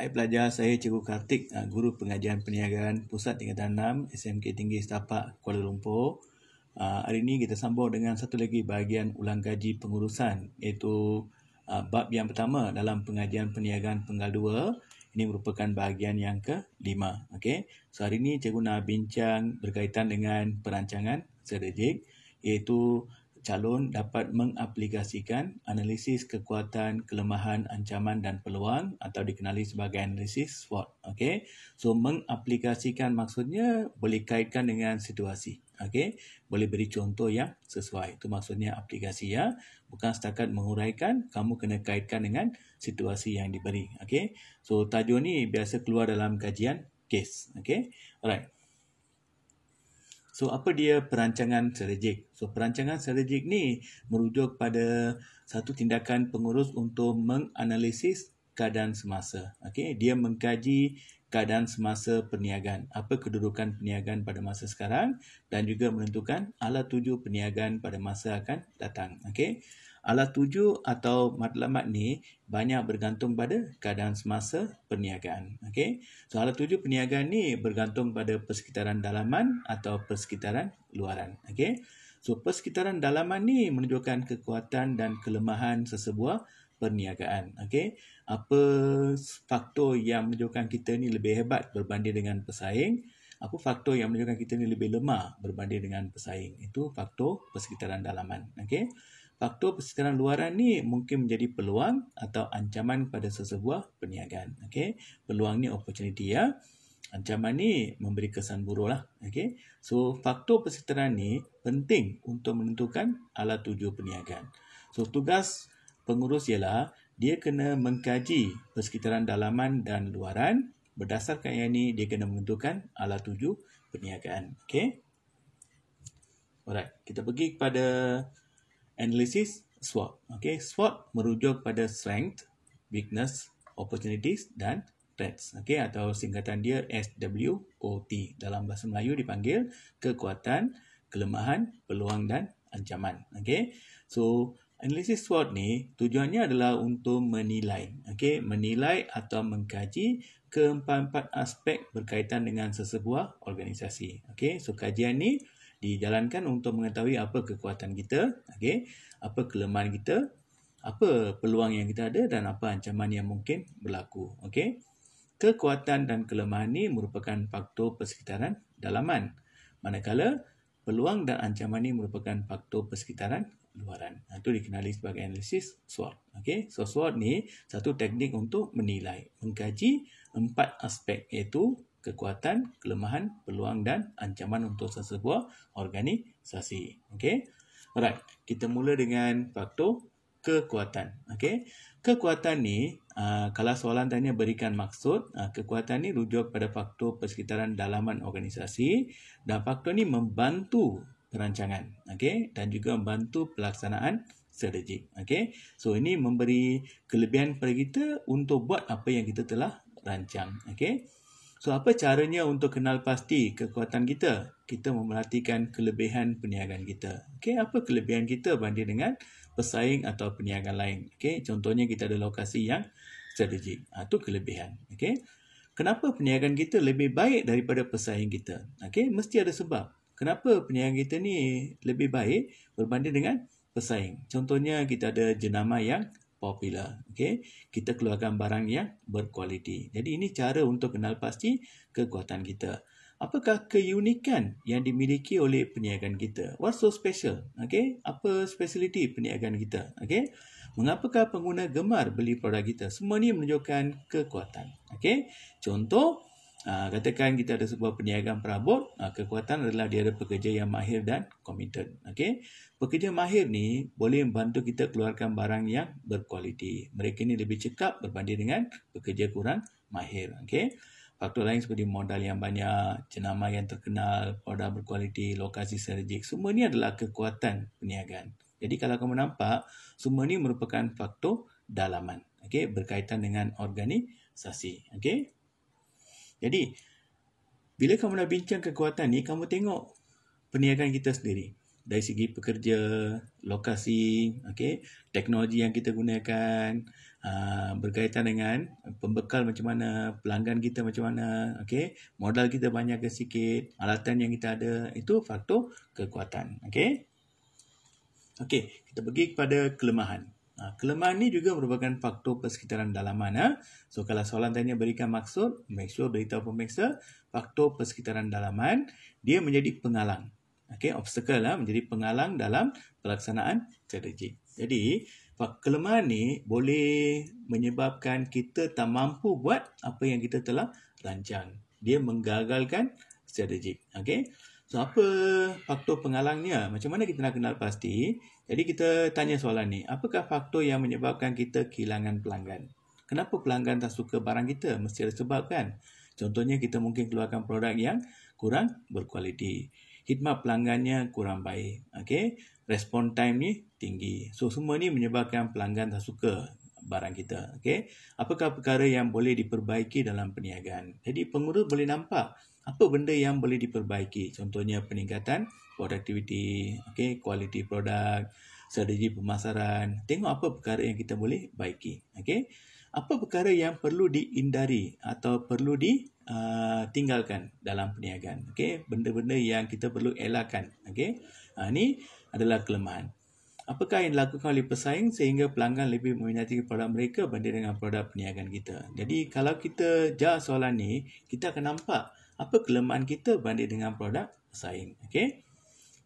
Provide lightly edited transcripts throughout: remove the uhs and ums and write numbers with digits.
Hai pelajar, saya Cikgu Kartik, Guru Pengajian Perniagaan Pusat Tingkatan 6 SMK Tinggi Setapak Kuala Lumpur. Hari ini kita sambung dengan satu lagi bahagian ulang kaji pengurusan, iaitu bab yang pertama dalam pengajian perniagaan penggal 2. Ini merupakan bahagian yang ke-5. Okay? So hari ini Cikgu nak bincang berkaitan dengan perancangan strategik, iaitu calon dapat mengaplikasikan analisis kekuatan, kelemahan, ancaman dan peluang atau dikenali sebagai analisis SWOT. Okay? So mengaplikasikan maksudnya boleh kaitkan dengan situasi. Okay? Boleh beri contoh yang sesuai. Itu maksudnya aplikasi ya. Bukan setakat menguraikan, kamu kena kaitkan dengan situasi yang diberi. Okay? So tajuk ni biasa keluar dalam kajian case. Okay? Alright. So, apa dia perancangan strategik? So, perancangan strategik ni merujuk pada satu tindakan pengurus untuk menganalisis keadaan semasa. Okay? Dia mengkaji keadaan semasa perniagaan. Apa kedudukan perniagaan pada masa sekarang dan juga menentukan alat tuju perniagaan pada masa akan datang. Okay? Alat tuju atau matlamat ni banyak bergantung pada keadaan semasa perniagaan. Okay? So, alat tuju perniagaan ni bergantung pada persekitaran dalaman atau persekitaran luaran. Okay? So, persekitaran dalaman ni menunjukkan kekuatan dan kelemahan sesebuah perniagaan. Okay? Apa faktor yang menunjukkan kita ni lebih hebat berbanding dengan pesaing? Apa faktor yang menunjukkan kita ni lebih lemah berbanding dengan pesaing? Itu faktor persekitaran dalaman. Okay? Faktor persekitaran luaran ni mungkin menjadi peluang atau ancaman pada sesebuah perniagaan. Okay? Peluang ni opportunity ya. Ancaman ni memberi kesan buruk lah. Okay? So, faktor persekitaran ni penting untuk menentukan alat tuju perniagaan. So, tugas pengurus ialah dia kena mengkaji persekitaran dalaman dan luaran. Berdasarkan yang ni, dia kena menentukan alat tuju perniagaan. Okay? Alright, kita pergi kepada analisis SWOT. Okay, SWOT merujuk pada strength, weakness, opportunities dan threats. Okay, atau singkatan dia SWOT. Dalam bahasa Melayu dipanggil kekuatan, kelemahan, peluang dan ancaman. Okay, so analisis SWOT ni tujuannya adalah untuk menilai. Okay, menilai atau mengkaji keempat-empat aspek berkaitan dengan sesebuah organisasi. Okay, so kajian ni dijalankan untuk mengetahui apa kekuatan kita, okay, apa kelemahan kita, apa peluang yang kita ada dan apa ancaman yang mungkin berlaku. Okay. Kekuatan dan kelemahan ni merupakan faktor persekitaran dalaman, manakala peluang dan ancaman ni merupakan faktor persekitaran luaran. Itu dikenali sebagai analisis SWOT. Okay. So SWOT ni satu teknik untuk menilai, mengkaji 4 aspek, iaitu kekuatan, kelemahan, peluang dan ancaman untuk sesebuah organisasi. Okay. Alright, kita mula dengan faktor kekuatan. Okay. Kekuatan ni, kalau soalan tanya berikan maksud, kekuatan ni rujuk pada faktor persekitaran dalaman organisasi dan faktor ni membantu perancangan. Okay. Dan juga membantu pelaksanaan strategik. Okay. So, ini memberi kelebihan kepada kita untuk buat apa yang kita telah rancang. Okay. So, apa caranya untuk kenal pasti kekuatan kita? Kita memerhatikan kelebihan perniagaan kita. Okay, apa kelebihan kita banding dengan pesaing atau perniagaan lain? Okay, contohnya kita ada lokasi yang strategik. Itu kelebihan. Okay, kenapa perniagaan kita lebih baik daripada pesaing kita? Okay, mesti ada sebab. Kenapa perniagaan kita ni lebih baik berbanding dengan pesaing? Contohnya kita ada jenama yang popular. Okay? Kita keluarkan barang yang berkualiti. Jadi ini cara untuk kenal pasti kekuatan kita. Apakah keunikan yang dimiliki oleh perniagaan kita? What's so special? Okay? Apa speciality perniagaan kita? Okay? Mengapakah pengguna gemar beli produk kita? Semua ini menunjukkan kekuatan. Okay? Contoh, katakan kita ada sebuah perniagaan perabot, kekuatan adalah dia ada pekerja yang mahir dan committed. Okay? Pekerja mahir ni boleh membantu kita keluarkan barang yang berkualiti. Mereka ni lebih cekap berbanding dengan pekerja kurang mahir. Okay? Faktor lain seperti modal yang banyak, jenama yang terkenal, produk berkualiti, lokasi strategik. Semua ni adalah kekuatan perniagaan. Jadi kalau kamu nampak, semua ni merupakan faktor dalaman. Okay? Berkaitan dengan organisasi. Okay? Jadi, bila kamu nak bincang kekuatan ni, kamu tengok perniagaan kita sendiri. Dari segi pekerja, lokasi, okay, teknologi yang kita gunakan, berkaitan dengan pembekal macam mana, pelanggan kita macam mana, okey, modal kita banyak ke sikit, alatan yang kita ada, itu faktor kekuatan. Okey. Okey, kita pergi kepada kelemahan. Kelemahan ni juga merupakan faktor persekitaran dalaman. So, kalau soalan tanya berikan maksud, make sure beritahu pemeriksa, faktor persekitaran dalaman, dia menjadi penghalang. Okey, obstacle menjadi penghalang dalam pelaksanaan strategik. Jadi, kelemahan ni boleh menyebabkan kita tak mampu buat apa yang kita telah rancang. Dia menggagalkan strategik. Okey. So, apa faktor penghalangnya? Macam mana kita nak kenal pasti? Jadi, kita tanya soalan ni. Apakah faktor yang menyebabkan kita kehilangan pelanggan? Kenapa pelanggan tak suka barang kita? Mesti ada sebab kan? Contohnya, kita mungkin keluarkan produk yang kurang berkualiti. Khidmat pelanggannya kurang baik. Okay? Respon time ni tinggi. So, semua ni menyebabkan pelanggan tak suka barang kita. Okay? Apakah perkara yang boleh diperbaiki dalam perniagaan? Jadi, pengurus boleh nampak apa benda yang boleh diperbaiki. Contohnya, peningkatan produktiviti, okay? Kualiti produk, strategi pemasaran. Tengok apa perkara yang kita boleh baiki. Okay? Apa perkara yang perlu dihindari atau perlu ditinggalkan dalam perniagaan. Okay? Benda-benda yang kita perlu elakkan. Okay? Ini adalah kelemahan. Apakah yang dilakukan oleh pesaing sehingga pelanggan lebih meminati produk mereka banding dengan produk perniagaan kita? Jadi, kalau kita jawab soalan ni, kita akan nampak apa kelemahan kita banding dengan produk pesaing. Okay?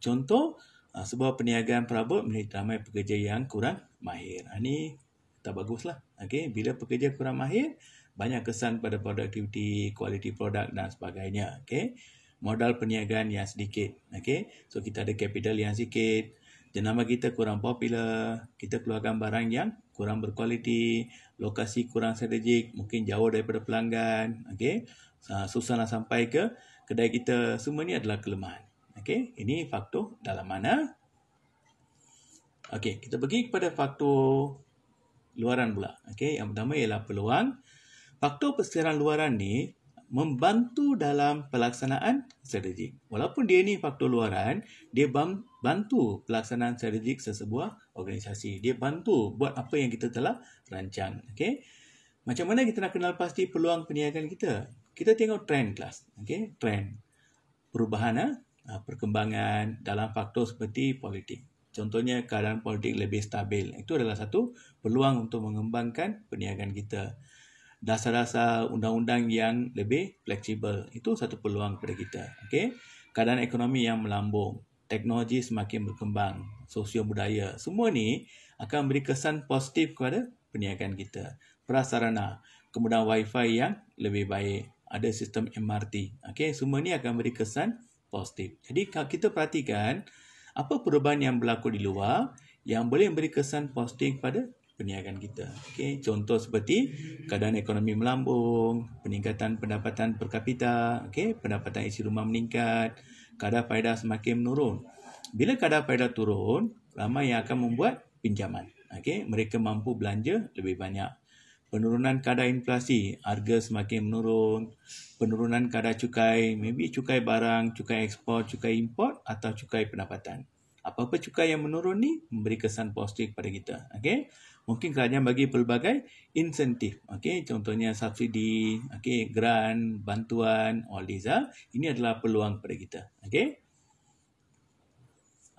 Contoh, sebuah perniagaan perabot memiliki ramai pekerja yang kurang mahir. Ini tak baguslah. Okay? Bila pekerja kurang mahir, banyak kesan pada produktiviti, kualiti produk dan sebagainya. Okay? Modal perniagaan yang sedikit. Okay? So, kita ada capital yang sikit. Jenama kita kurang popular. Kita keluarkan barang yang kurang berkualiti. Lokasi kurang strategik. Mungkin jauh daripada pelanggan. Okay? Susah nak sampai ke kedai kita. Semua ni adalah kelemahan. Okay? Ini faktor dalam mana. Okay, kita pergi kepada faktor luaran pula. Okay, yang pertama ialah peluang. Faktor persekitaran luaran ni membantu dalam pelaksanaan strategik. Walaupun dia ni faktor luaran, dia bantu pelaksanaan strategik sesebuah organisasi. Dia bantu buat apa yang kita telah rancang. Okay? Macam mana kita nak kenal pasti peluang perniagaan kita? Kita tengok trend kelas. Okay? Trend. Perubahan, perkembangan dalam faktor seperti politik. Contohnya keadaan politik lebih stabil. Itu adalah satu peluang untuk mengembangkan perniagaan kita. Dasar-dasar undang-undang yang lebih fleksibel. Itu satu peluang kepada kita. Okay? Keadaan ekonomi yang melambung. Teknologi semakin berkembang. Sosio budaya. Semua ni akan beri kesan positif kepada perniagaan kita. Prasarana. Kemudahan Wi-Fi yang lebih baik. Ada sistem MRT. Okay? Semua ni akan beri kesan positif. Jadi kalau kita perhatikan apa perubahan yang berlaku di luar yang boleh memberi kesan positif pada perniagaan kita. Okay? Contoh seperti keadaan ekonomi melambung, peningkatan pendapatan per kapita, okay? Pendapatan isi rumah meningkat, kadar faedah semakin menurun. Bila kadar faedah turun, ramai yang akan membuat pinjaman. Okay? Mereka mampu belanja lebih banyak. Penurunan kadar inflasi, harga semakin menurun. Penurunan kadar cukai, maybe cukai barang, cukai ekspor, cukai import atau cukai pendapatan. Apa-apa cukai yang menurun ni memberi kesan positif kepada kita. Okay? Mungkin kerajaan bagi pelbagai insentif. Okay? Contohnya subsidi, okay? Grant, bantuan, all these. Ini adalah peluang kepada kita. Okay?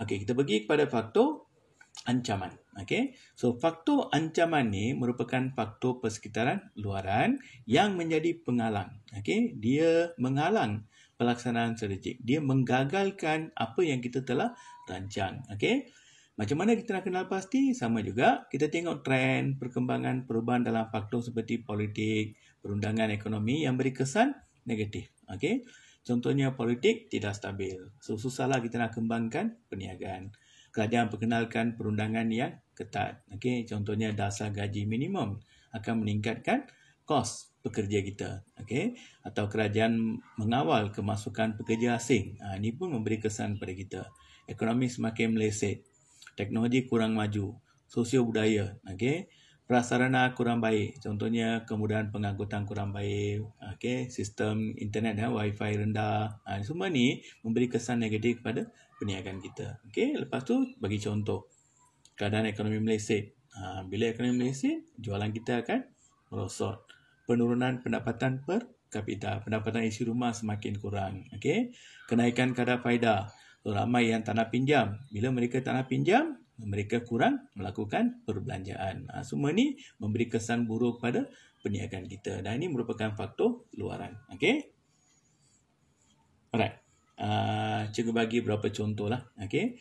Okay, kita pergi kepada faktor ancaman. Okay? So, faktor ancaman ni merupakan faktor persekitaran luaran yang menjadi penghalang. Okay? Dia menghalang pelaksanaan strategik. Dia menggagalkan apa yang kita telah rancang. Okay? Macam mana kita nak kenal pasti? Sama juga, kita tengok trend, perkembangan, perubahan dalam faktor seperti politik, perundangan ekonomi yang beri kesan negatif. Okay? Contohnya politik tidak stabil. So, susahlah kita nak kembangkan perniagaan. Kerajaan perkenalkan perundangan yang ketat. Okay? Contohnya dasar gaji minimum akan meningkatkan kos pekerja kita. Okay? Atau kerajaan mengawal kemasukan pekerja asing. Ini pun memberi kesan pada kita. Ekonomi semakin meleset. Teknologi kurang maju. Sosio budaya. Okay? Prasarana kurang baik. Contohnya kemudahan pengangkutan kurang baik. Okay? Sistem internet, Wi-Fi rendah. Semua ni memberi kesan negatif kepada perniagaan kita. Okay? Lepas tu bagi contoh. Keadaan ekonomi meleset. Bila ekonomi meleset, jualan kita akan merosot. Penurunan pendapatan per kapita, pendapatan isi rumah semakin kurang. Okey, kenaikan kadar faedah. So, ramai yang tak nak pinjam. Bila mereka tak nak pinjam, mereka kurang melakukan perbelanjaan. Semua ni memberi kesan buruk pada perniagaan kita. Dan ini merupakan faktor luaran. Okey. Alright. Cikgu bagi beberapa contoh lah. Okey.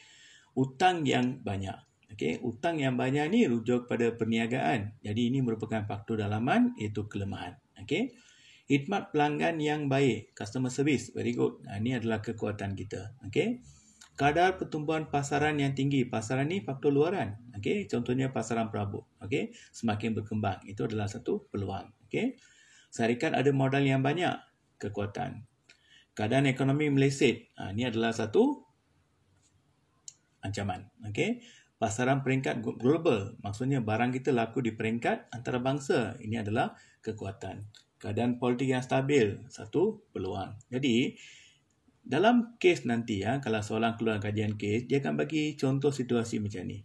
Hutang yang banyak. Okey, hutang yang banyak ni rujuk pada perniagaan. Jadi ini merupakan faktor dalaman, iaitu kelemahan. Okey. Khidmat pelanggan yang baik, customer service, very good. Ini adalah kekuatan kita. Okey. Kadar pertumbuhan pasaran yang tinggi. Pasaran ni faktor luaran. Okey, contohnya pasaran perabot. Okey, semakin berkembang. Itu adalah satu peluang. Okey. Syarikat ada modal yang banyak, kekuatan. Keadaan ekonomi meleset. Ini adalah satu ancaman. Okey. Pasaran peringkat global, maksudnya barang kita laku di peringkat antarabangsa. Ini adalah kekuatan. Keadaan politik yang stabil, satu peluang. Jadi, dalam kes nanti, kalau soalan keluar kajian kes, dia akan bagi contoh situasi macam ni.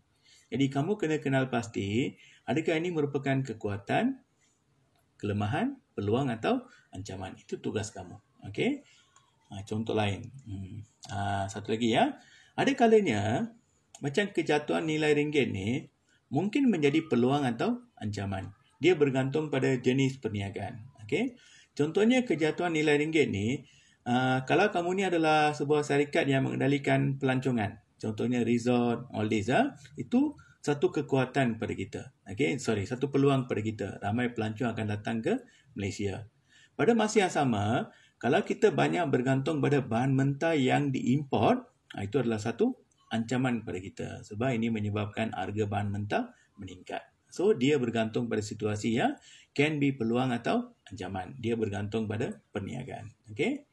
Jadi, kamu kena kenal pasti, adakah ini merupakan kekuatan, kelemahan, peluang atau ancaman. Itu tugas kamu. Okey. Contoh lain. Satu lagi ya. Ada kalanya, macam kejatuhan nilai ringgit ni mungkin menjadi peluang atau ancaman. Dia bergantung pada jenis perniagaan. Okey. Contohnya kejatuhan nilai ringgit ni, kalau kamu ni adalah sebuah syarikat yang mengendalikan pelancongan, contohnya resort, all this, itu satu kekuatan pada kita. Okey, satu peluang pada kita. Ramai pelancong akan datang ke Malaysia. Pada masa yang sama, kalau kita banyak bergantung pada bahan mentah yang diimport, itu adalah satu ancaman pada kita, sebab ini menyebabkan harga bahan mentah meningkat. So, dia bergantung pada situasi ya, can be peluang atau ancaman. Dia bergantung pada perniagaan. Okey.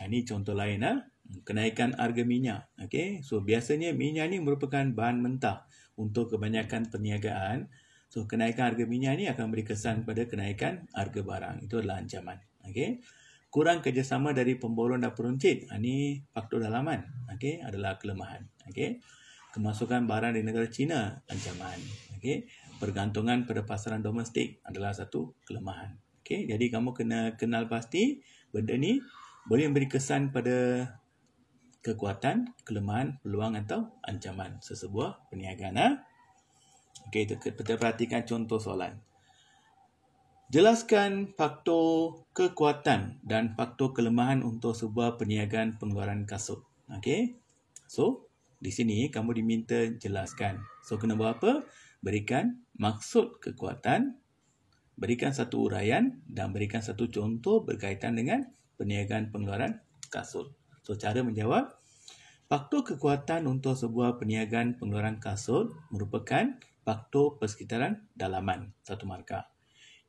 Ini contoh lain. Kenaikan harga minyak. Okey. So, biasanya minyak ni merupakan bahan mentah untuk kebanyakan perniagaan. So, kenaikan harga minyak ni akan beri kesan pada kenaikan harga barang. Itu adalah ancaman. Okey. Kurang kerjasama dari pemborong dan peruncit. Ini faktor dalaman. Okey, adalah kelemahan. Okey. Kemasukan barang dari negara China, ancaman. Okey. Pergantungan pada pasaran domestik adalah satu kelemahan. Okey, jadi kamu kena kenal pasti benda ni boleh memberi kesan pada kekuatan, kelemahan, peluang atau ancaman sesebuah perniagaan. Okey, kita perhatikan contoh soalan. Jelaskan faktor kekuatan dan faktor kelemahan untuk sebuah perniagaan pengeluaran kasut. Okey. So, di sini kamu diminta jelaskan. So, kena buat apa? Berikan maksud kekuatan, berikan satu uraian dan berikan satu contoh berkaitan dengan perniagaan pengeluaran kasut. So, cara menjawab, faktor kekuatan untuk sebuah perniagaan pengeluaran kasut merupakan faktor persekitaran dalaman, satu markah.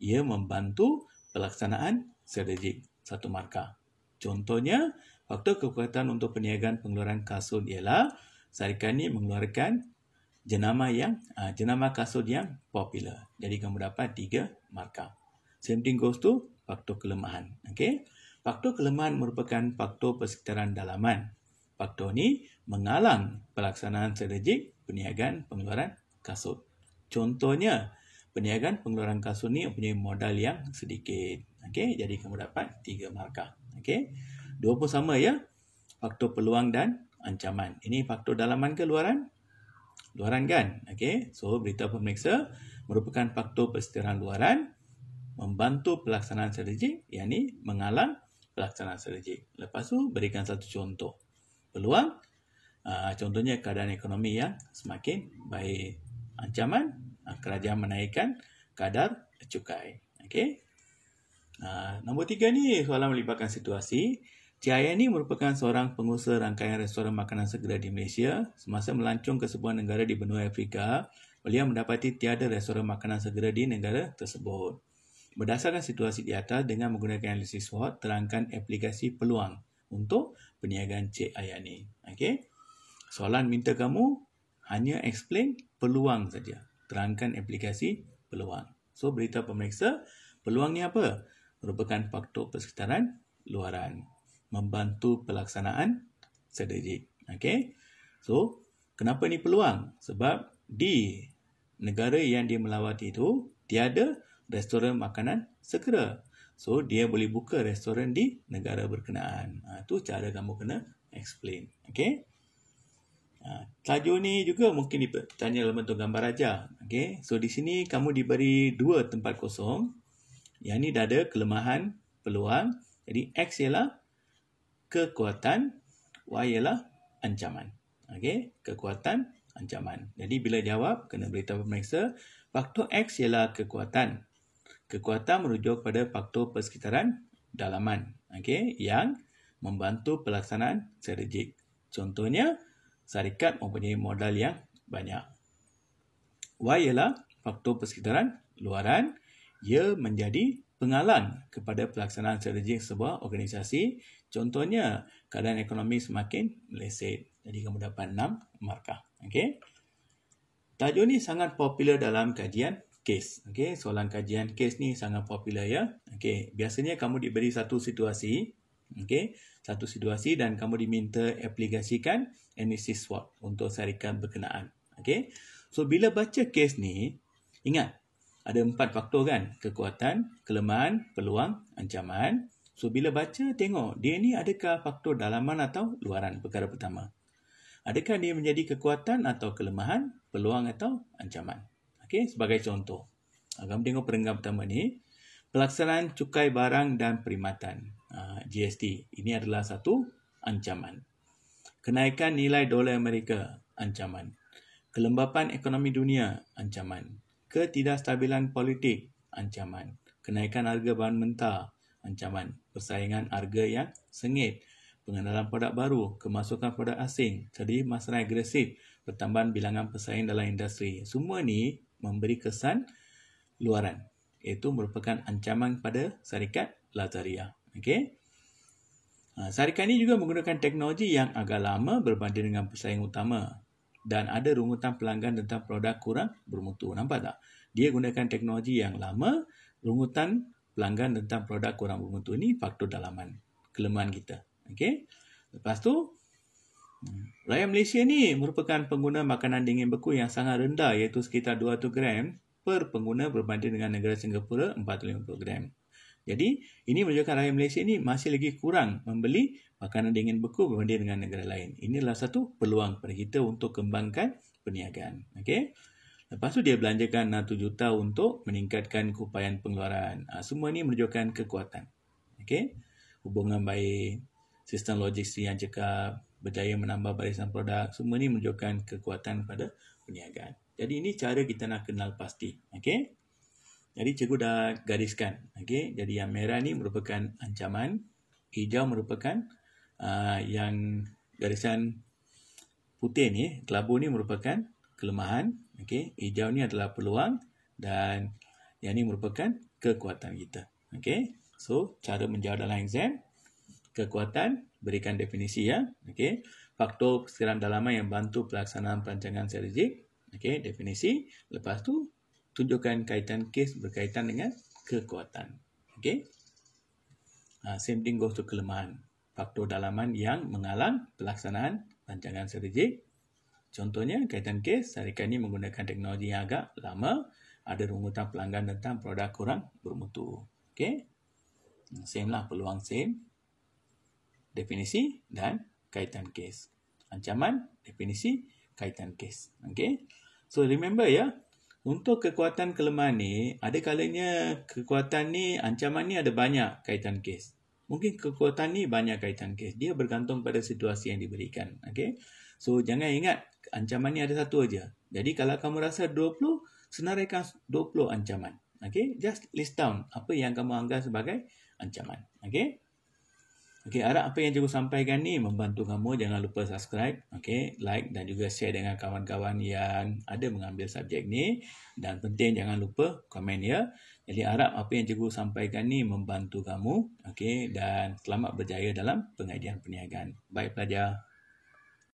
Ia membantu pelaksanaan strategik, satu markah. Contohnya, faktor kekuatan untuk perniagaan pengeluaran kasut ialah syarikat ini mengeluarkan jenama kasut yang popular. Jadi kamu dapat 3 markah. Same thing goes to faktor kelemahan. Okay? Faktor kelemahan merupakan faktor persekitaran dalaman. Faktor ini menghalang pelaksanaan strategik perniagaan pengeluaran kasut. Contohnya, perniagaan pengeluaran kasut ni mempunyai modal yang sedikit. Okey, jadi kamu dapat 3 markah. Okey. Dua pun sama ya. Faktor peluang dan ancaman. Ini faktor dalaman ke luaran? Luaran kan? Okey. So, beritahu pemeriksa merupakan faktor persekitaran luaran membantu pelaksanaan strategik, yakni menghalang pelaksanaan strategik. Lepas tu berikan satu contoh. Peluang, contohnya keadaan ekonomi yang semakin baik. Ancaman, kerajaan menaikkan kadar cukai. Okey. Nombor 3 ni soalan melibatkan situasi. Cik Ayani merupakan seorang pengusaha rangkaian restoran makanan segera di Malaysia. Semasa melancong ke sebuah negara di benua Afrika, beliau mendapati tiada restoran makanan segera di negara tersebut. Berdasarkan situasi di atas dengan menggunakan analisis SWOT, terangkan aplikasi peluang untuk perniagaan Cik Ayani. Okey. Soalan minta kamu hanya explain peluang saja. Terangkan aplikasi peluang. So, beritahu pemeriksa, peluang ni apa? Merupakan faktor persekitaran luaran. Membantu pelaksanaan strategik. Okey. So, kenapa ni peluang? Sebab di negara yang dia melawati itu tiada restoran makanan segera. So, dia boleh buka restoran di negara berkenaan. Itu cara kamu kena explain. Okay? Tajuk ni juga mungkin ditanya dalam bentuk gambar aja. Okay? So, di sini kamu diberi 2 tempat kosong. Yang ni dah ada kelemahan, peluang. Jadi, X ialah kekuatan, Y ialah ancaman. Okay? Kekuatan, ancaman. Jadi, bila jawab, kena beritahu pemeriksa, faktor X ialah kekuatan. Kekuatan merujuk pada faktor persekitaran dalaman, okay, yang membantu pelaksanaan strategik. Contohnya, syarikat mempunyai modal yang banyak. Y ialah faktor persekitaran luaran. Ia menjadi penghalang kepada pelaksanaan strategik sebuah organisasi. Contohnya, keadaan ekonomi semakin meleset. Jadi, kamu dapat 6 markah. Okay? Tajuk ni sangat popular dalam kajian kes. Okay? Soalan kajian kes ni sangat popular ya. Okay? Biasanya kamu diberi satu situasi. Okay? Satu situasi dan kamu diminta aplikasikan analisis SWOT untuk syarikat berkenaan. Okay? So, bila baca kes ni, ingat, ada 4 faktor kan? Kekuatan, kelemahan, peluang, ancaman. So, bila baca, tengok dia ni adakah faktor dalaman atau luaran, perkara pertama. Adakah dia menjadi kekuatan atau kelemahan, peluang atau ancaman. Okay, sebagai contoh. Kamu tengok perenggan pertama ni. Pelaksanaan cukai barang dan perkhidmatan. GST. Ini adalah satu ancaman. Kenaikan nilai dolar Amerika. Ancaman. Kelembapan ekonomi dunia. Ancaman. Ketidakstabilan politik. Ancaman. Kenaikan harga bahan mentah. Ancaman. Persaingan harga yang sengit. Pengenalan produk baru. Kemasukan produk asing. Jadi masalah agresif. Pertambahan bilangan pesaing dalam industri. Semua ni memberi kesan luaran. Iaitu merupakan ancaman pada syarikat Lazariah. Okay? Syarikat ini juga menggunakan teknologi yang agak lama berbanding dengan pesaing utama. Dan ada rungutan pelanggan tentang produk kurang bermutu. Nampak tak? Dia gunakan teknologi yang lama, rungutan pelanggan tentang produk kurang bermutu. Ini faktor dalaman. Kelemahan kita. Okay? Lepas tu, rakyat Malaysia ni merupakan pengguna makanan dingin beku yang sangat rendah iaitu sekitar 200 gram per pengguna berbanding dengan negara Singapura 450 gram. Jadi, ini menunjukkan rakyat Malaysia ni masih lagi kurang membeli makanan dingin beku berbanding dengan negara lain. Inilah satu peluang kepada kita untuk kembangkan perniagaan. Okay? Lepas tu dia belanjakan 6 juta untuk meningkatkan keupayaan pengeluaran. Semua ni menunjukkan kekuatan. Okay? Hubungan baik, sistem logistik yang cekap, berjaya menambah barisan produk, semua ni menunjukkan kekuatan pada perniagaan. Jadi ini cara kita nak kenal pasti. Okay? Jadi cikgu dah gariskan. Okay? Jadi yang merah ni merupakan ancaman, hijau merupakan yang garisan putih ni, kelabu ni merupakan kelemahan. Okay? Hijau ni adalah peluang dan yang ni merupakan kekuatan kita. Okay? So, cara menjawab dalam exam, kekuatan, berikan definisi ya. Okay. Faktor persekitaran dalaman yang bantu pelaksanaan perancangan strategik. Okay, definisi. Lepas tu, tunjukkan kaitan kes berkaitan dengan kekuatan. Okay. Same thing goes to kelemahan. Faktor dalaman yang menghalang pelaksanaan perancangan strategik. Contohnya, kaitan kes, syarikat ini menggunakan teknologi yang agak lama. Ada rungutan pelanggan tentang produk kurang bermutu. Okay. Same lah, peluang same. Definisi dan kaitan kes. Ancaman, definisi, kaitan kes. Okay. So, remember ya, untuk kekuatan kelemahan ni, ada kalanya kekuatan ni, ancaman ni ada banyak kaitan kes. Mungkin kekuatan ni banyak kaitan kes. Dia bergantung pada situasi yang diberikan. Okay. So, jangan ingat, ancaman ni ada satu aja. Jadi, kalau kamu rasa 20, senaraikan 20 ancaman. Okay. Just list down apa yang kamu anggap sebagai ancaman. Okay. Okey, harap apa yang cikgu sampaikan ni membantu kamu. Jangan lupa subscribe, okey, like dan juga share dengan kawan-kawan yang ada mengambil subjek ni. Dan penting jangan lupa komen ya. Jadi harap apa yang cikgu sampaikan ni membantu kamu, okey, dan selamat berjaya dalam pengajian perniagaan. Baik pelajar.